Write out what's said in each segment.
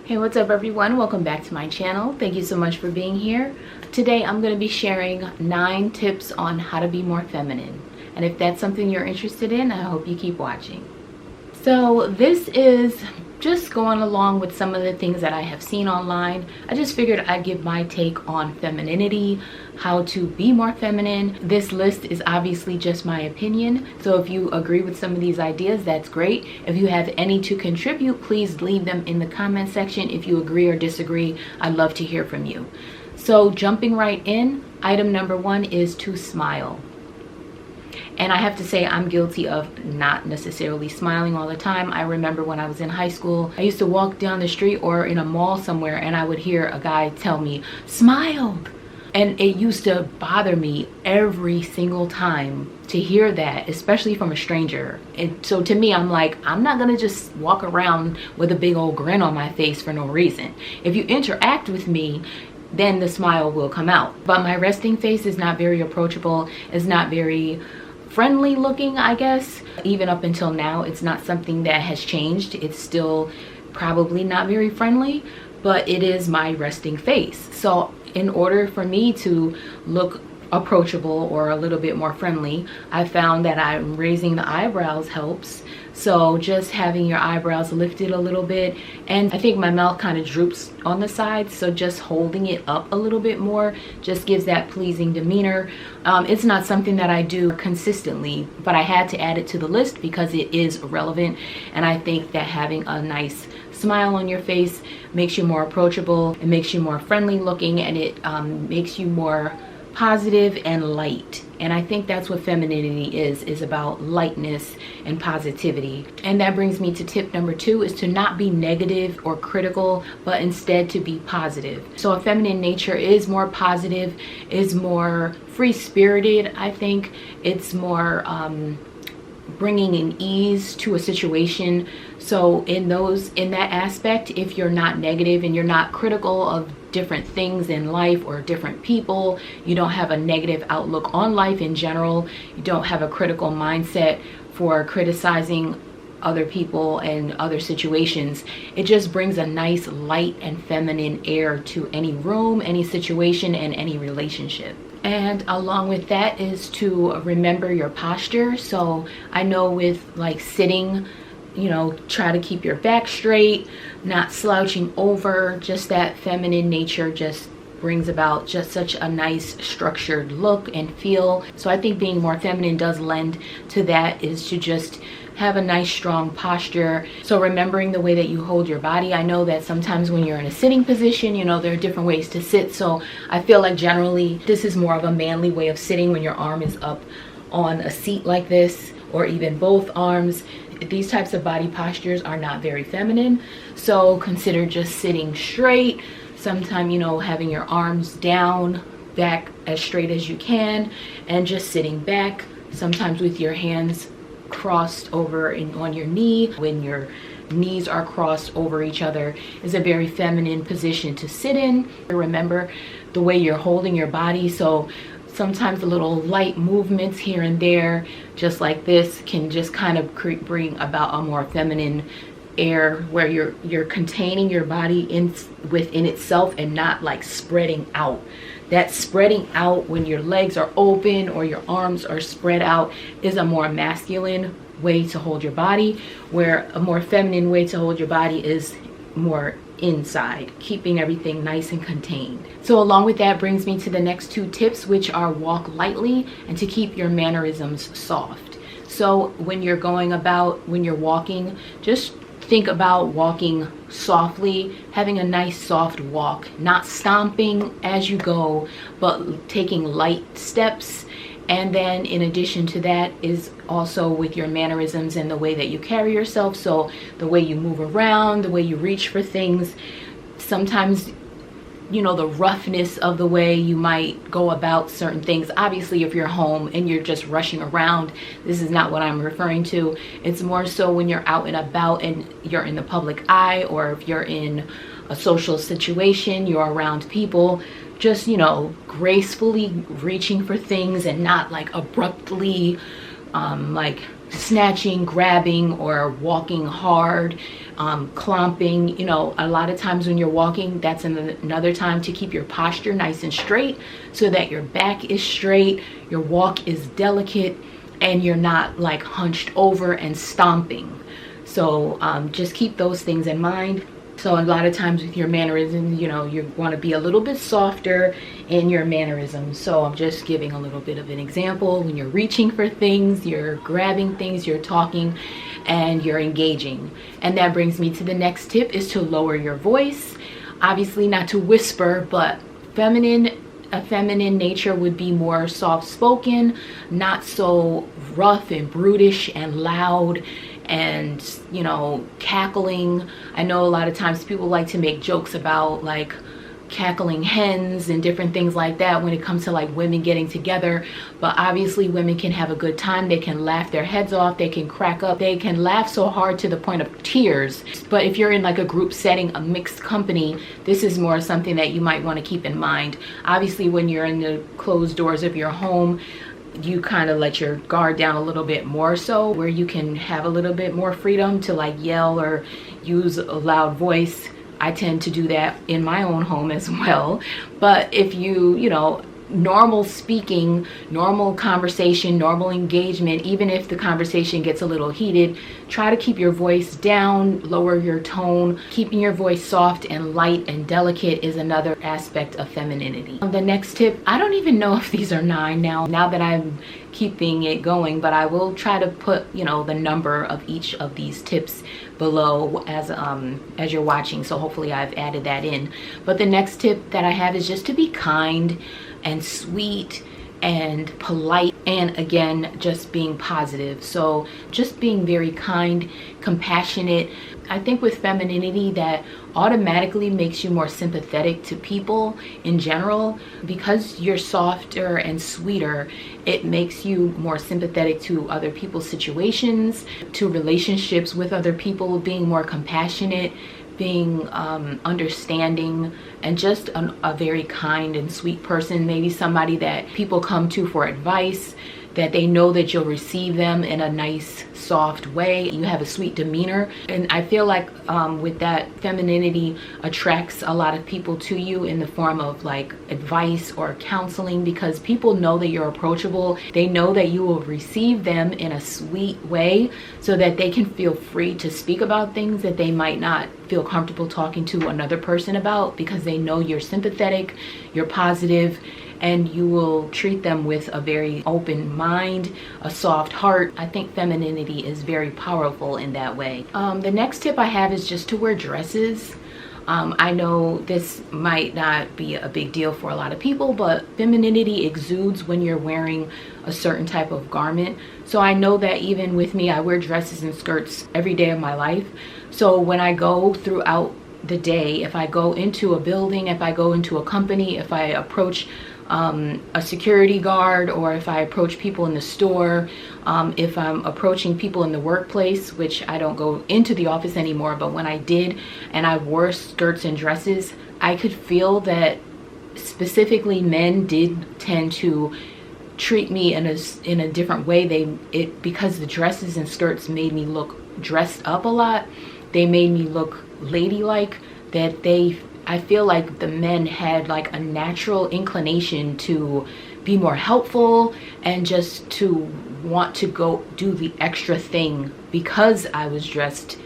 Hey, what's up everyone? Welcome back to my channel. Thank you so much for being here. Today I'm going to be sharing 9 tips on how to be more feminine. And if that's something you're interested in, I hope you keep watching. So this is just going along with some of the things that I have seen online. I just figured I'd give my take on femininity, how to be more feminine. This list is obviously just my opinion, so if you agree with some of these ideas, that's great. If you have any to contribute, please leave them in the comment section. If you agree or disagree, I'd love to hear from you. So jumping right in, item number 1 is to smile. And I have to say, I'm guilty of not necessarily smiling all the time. I remember when I was in high school, I used to walk down the street or in a mall somewhere and I would hear a guy tell me, smile. And it used to bother me every single time to hear that, especially from a stranger. And so to me, I'm like, I'm not gonna just walk around with a big old grin on my face for no reason. If you interact with me, then the smile will come out. But my resting face is not very approachable, it's not very friendly looking, I guess. Even up until now, it's not something that has changed. It's still probably not very friendly, but it is my resting face. So in order for me to look approachable or a little bit more friendly, I found that I'm raising the eyebrows helps. So just having your eyebrows lifted a little bit, and I think my mouth kind of droops on the side, so just holding it up a little bit more just gives that pleasing demeanor. It's not something that I do consistently, but I had to add it to the list because it is relevant, and I think that having a nice smile on your face makes you more approachable, it makes you more friendly looking, and it makes you more positive and light. And I think that's what femininity is about, lightness and positivity. And that brings me to tip number 2, is to not be negative or critical, but instead to be positive. So a feminine nature is more positive, is more free-spirited. I think it's more bringing an ease to a situation. So in that aspect, if you're not negative and you're not critical of different things in life or different people, you don't have a negative outlook on life in general, you don't have a critical mindset for criticizing other people and other situations, it just brings a nice light and feminine air to any room, any situation, and any relationship. And along with that is to remember your posture. So I know with like sitting, you know, try to keep your back straight, not slouching over. Just that feminine nature just brings about just such a nice structured look and feel. So I think being more feminine does lend to that, is to just have a nice strong posture. So remembering the way that you hold your body. I know that sometimes when you're in a sitting position, you know, there are different ways to sit. So I feel like generally this is more of a manly way of sitting, when your arm is up on a seat like this, or even both arms. These types of body postures are not very feminine. So consider just sitting straight. Sometimes, you know, having your arms down, back as straight as you can, and just sitting back. Sometimes with your hands crossed over on your knee, when your knees are crossed over each other, is a very feminine position to sit in. Remember the way you're holding your body. So sometimes the little light movements here and there, just like this, can just kind of bring about a more feminine air, where you're containing your body within itself and not like spreading out. That spreading out when your legs are open or your arms are spread out is a more masculine way to hold your body, where a more feminine way to hold your body is more inside, keeping everything nice and contained. So along with that brings me to the next 2 tips, which are walk lightly and to keep your mannerisms soft. So when you're walking, just think about walking softly, having a nice soft walk, not stomping as you go, but taking light steps. And then in addition to that is also with your mannerisms and the way that you carry yourself. So the way you move around, the way you reach for things. Sometimes, you know, the roughness of the way you might go about certain things. Obviously, if you're home and you're just rushing around, this is not what I'm referring to. It's more so when you're out and about and you're in the public eye, or if you're in a social situation, you're around people, just, you know, gracefully reaching for things and not like abruptly like snatching, grabbing, or walking hard, clomping. You know, a lot of times when you're walking, that's another time to keep your posture nice and straight so that your back is straight, your walk is delicate, and you're not like hunched over and stomping. So just keep those things in mind. So a lot of times with your mannerisms, you know, you want to be a little bit softer in your mannerisms. So I'm just giving a little bit of an example. When you're reaching for things, you're grabbing things, you're talking, and you're engaging. And that brings me to the next tip, is to lower your voice. Obviously not to whisper, but a feminine nature would be more soft-spoken, not so rough and brutish and loud and, you know, cackling. I know a lot of times people like to make jokes about like cackling hens and different things like that when it comes to like women getting together, but obviously women can have a good time. They can laugh their heads off, they can crack up, they can laugh so hard to the point of tears. But if you're in like a group setting, a mixed company, this is more something that you might want to keep in mind. Obviously when you're in the closed doors of your home, you kind of let your guard down a little bit more, so where you can have a little bit more freedom to like yell or use a loud voice. I tend to do that in my own home as well. But if you know, normal speaking, normal conversation, normal engagement, even if the conversation gets a little heated, try to keep your voice down, lower your tone. Keeping your voice soft and light and delicate is another aspect of femininity. The next tip, I don't even know if these are 9 now that I'm keeping it going, but I will try to put, you know, the number of each of these tips below as you're watching, so hopefully I've added that in. But the next tip that I have is just to be kind and sweet and polite, and again, just being positive. So just being very kind, compassionate. I think with femininity, that automatically makes you more sympathetic to people in general. Because you're softer and sweeter, it makes you more sympathetic to other people's situations, to relationships with other people, being more compassionate, being understanding, and just a very kind and sweet person. Maybe somebody that people come to for advice, that they know that you'll receive them in a nice, soft way. You have a sweet demeanor. And I feel like with that, femininity attracts a lot of people to you in the form of like advice or counseling, because people know that you're approachable. They know that you will receive them in a sweet way, so that they can feel free to speak about things that they might not feel comfortable talking to another person about, because they know you're sympathetic, you're positive, and you will treat them with a very open mind, a soft heart. I think femininity is very powerful in that way. The next tip I have is just to wear dresses. I know this might not be a big deal for a lot of people, but femininity exudes when you're wearing a certain type of garment. So I know that even with me, I wear dresses and skirts every day of my life. So when I go throughout the day, if I go into a building, if I go into a company, if I approach a security guard, or if I approach people in the store, if I'm approaching people in the workplace, which I don't go into the office anymore, but when I did and I wore skirts and dresses, I could feel that specifically men did tend to treat me in a different way. Because the dresses and skirts made me look dressed up a lot, they made me look ladylike, I feel like the men had like a natural inclination to be more helpful and just to want to go do the extra thing because I was dressed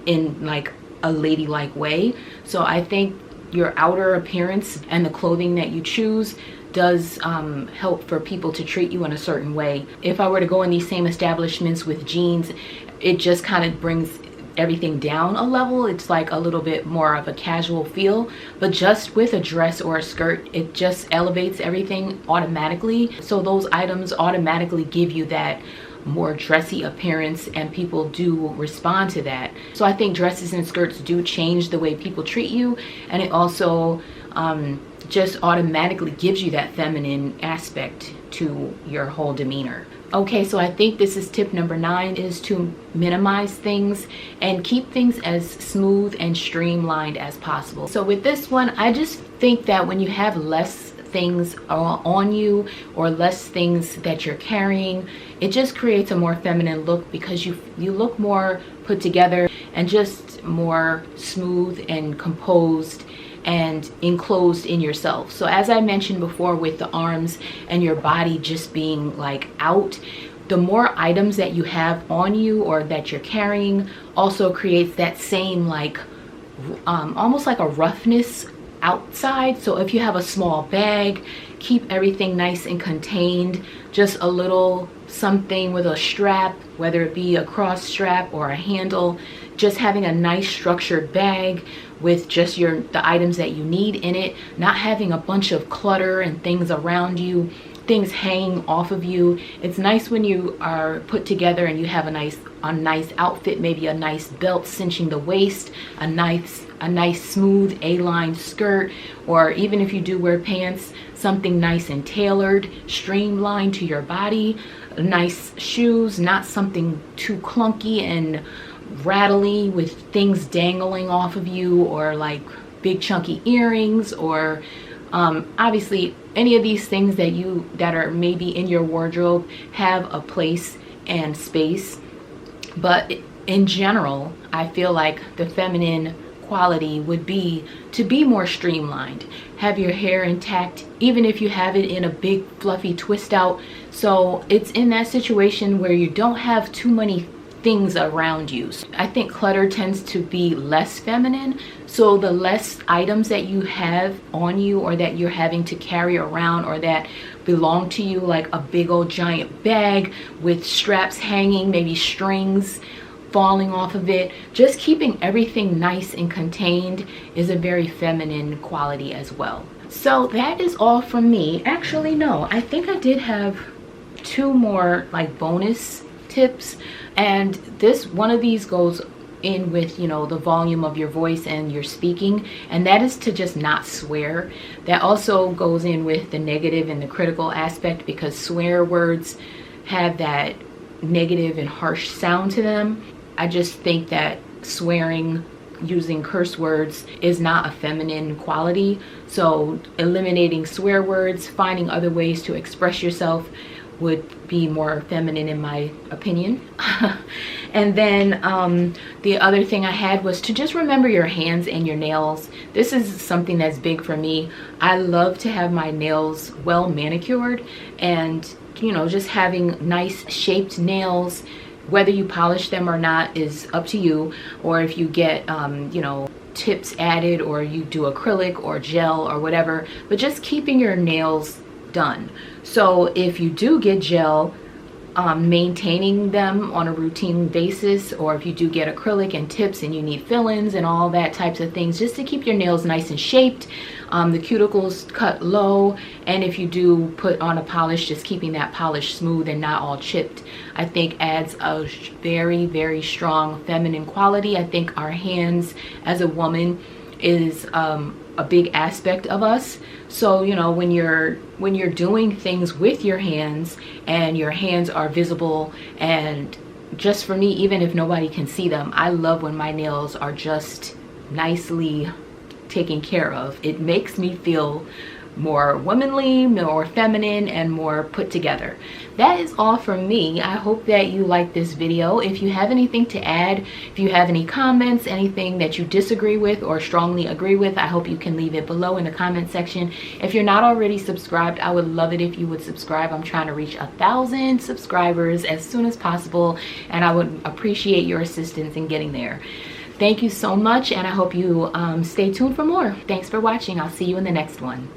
in like a ladylike way. So I think your outer appearance and the clothing that you choose does help for people to treat you in a certain way. If I were to go in these same establishments with jeans, it just kind of brings everything down a level. It's like a little bit more of a casual feel, but just with a dress or a skirt, it just elevates everything automatically. So those items automatically give you that more dressy appearance, and people do respond to that. So I think dresses and skirts do change the way people treat you, and it also just automatically gives you that feminine aspect to your whole demeanor. Okay, so I think this is tip number 9, is to minimize things and keep things as smooth and streamlined as possible. So with this one, I just think that when you have less things on you or less things that you're carrying. It just creates a more feminine look because you look more put together and just more smooth and composed and enclosed in yourself. So as I mentioned before, with the arms and your body just being like out, the more items that you have on you or that you're carrying also creates that same like almost like a roughness outside. So if you have a small bag, keep everything nice and contained. Just a little something with a strap, whether it be a cross strap or a handle, just having a nice structured bag with just the items that you need in it, not having a bunch of clutter and things around you, things hanging off of you. It's nice when you are put together and you have a nice outfit, maybe a nice belt cinching the waist, a nice smooth A-line skirt, or even if you do wear pants, something nice and tailored, streamlined to your body, nice shoes, not something too clunky and rattly with things dangling off of you, or like big chunky earrings, or obviously any of these things that are maybe in your wardrobe have a place and space. But in general, I feel like the feminine quality would be to be more streamlined, have your hair intact, even if you have it in a big fluffy twist out. So it's in that situation where you don't have too many things around you. I think clutter tends to be less feminine. So the less items that you have on you or that you're having to carry around or that belong to you, like a big old giant bag with straps hanging, maybe strings falling off of it, just keeping everything nice and contained is a very feminine quality as well. So that is all from me. Actually, no, I think I did have 2 more like bonus tips, and one of these goes in with, you know, the volume of your voice and your speaking, and that is to just not swear. That also goes in with the negative and the critical aspect, because swear words have that negative and harsh sound to them. I just think that swearing, using curse words, is not a feminine quality. So eliminating swear words, finding other ways to express yourself would be more feminine in my opinion. And then the other thing I had was to just remember your hands and your nails. This is something that's big for me. I love to have my nails well manicured, and you know, just having nice shaped nails. Whether you polish them or not is up to you, or if you get you know, tips added, or you do acrylic or gel or whatever, but just keeping your nails done. So if you do get gel, maintaining them on a routine basis, or if you do get acrylic and tips and you need fill-ins and all that types of things, just to keep your nails nice and shaped, the cuticles cut low, and if you do put on a polish, just keeping that polish smooth and not all chipped, I think adds a very, very strong feminine quality. I think our hands as a woman is a big aspect of us. So you know, when you're doing things with your hands and your hands are visible, and just for me, even if nobody can see them, I love when my nails are just nicely taken care of. It makes me feel more womanly, more feminine, and more put together. That is all from me. I hope that you like this video. If you have anything to add, if you have any comments, anything that you disagree with or strongly agree with, I hope you can leave it below in the comment section. If you're not already subscribed, I would love it if you would subscribe. I'm trying to reach 1,000 subscribers as soon as possible, and I would appreciate your assistance in getting there. Thank you so much, and I hope you stay tuned for more. Thanks for watching. I'll see you in the next one.